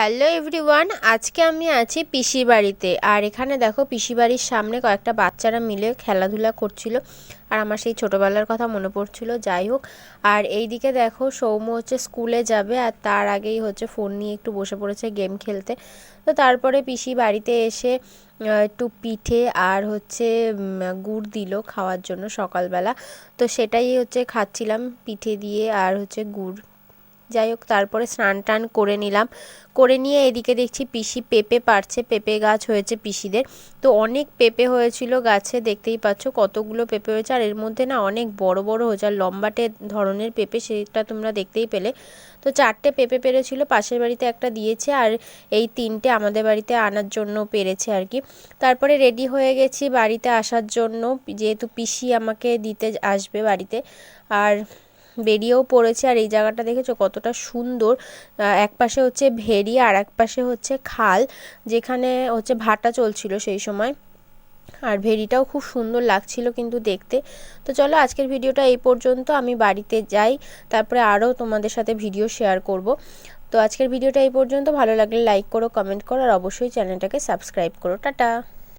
Hello everyone, আজকে আমি আছি পিসির বাড়িতে। আর এখানে দেখো পিসি বাড়ির সামনে কয়েকটা বাচ্চারা মিলে খেলাধুলা করছিল, আর আমার সেই ছোটোবেলার কথা মনে পড়ছিল। যাই হোক, আর এই দিকে দেখো সৌম্য হচ্ছে স্কুলে যাবে, আর তার আগেই হচ্ছে ফোন নিয়ে একটু বসে পড়েছে গেম খেলতে। তো তারপরে পিসি বাড়িতে এসে একটু পিঠে আর হচ্ছে গুড় দিল খাওয়ার জন্য সকালবেলা। তো সেটাই হচ্ছে খাচ্ছিলাম, পিঠে দিয়ে আর হচ্ছে গুড়। যাই হোক, তারপরে স্নান টান করে নিলাম, করে নিয়ে এদিকে দেখছি পিসি পেঁপে পাড়ছে। পেঁপে গাছ হয়েছে পিসিদের, তো অনেক পেঁপে হয়েছিল গাছে, দেখতেই পাচ্ছ কতগুলো পেঁপে হয়েছে। আর এর মধ্যে না অনেক বড় বড় হয়েছে, আর লম্বাটে ধরনের পেঁপে, সেটা তোমরা দেখতেই পেলে। তো 4টে পেঁপে পেরেছিল, পাশের বাড়িতে একটা দিয়েছে, আর এই 3টে আমাদের বাড়িতে আনার জন্য পেরেছে আর কি। তারপরে রেডি হয়ে গেছি বাড়িতে আসার জন্য, যেহেতু পিসি আমাকে দিতে আসবে বাড়িতে। আর বেরিয়েও পড়েছে। আর এই জায়গাটা দেখেছো কতটা সুন্দর, এক পাশে হচ্ছে ভেড়ি আর এক পাশে হচ্ছে খাল, যেখানে হচ্ছে ভাটা চলছিল সেই সময়। আর ভেড়িটাও খুব সুন্দর লাগছিল কিন্তু দেখতে। তো চলো আজকের ভিডিওটা এই পর্যন্ত, আমি বাড়িতে যাই, তারপরে আরও তোমাদের সাথে ভিডিও শেয়ার করব। তো আজকের ভিডিওটা এই পর্যন্ত, ভালো লাগলে লাইক করো, কমেন্ট করো, আর অবশ্যই চ্যানেলটাকে সাবস্ক্রাইব করো। টাটা।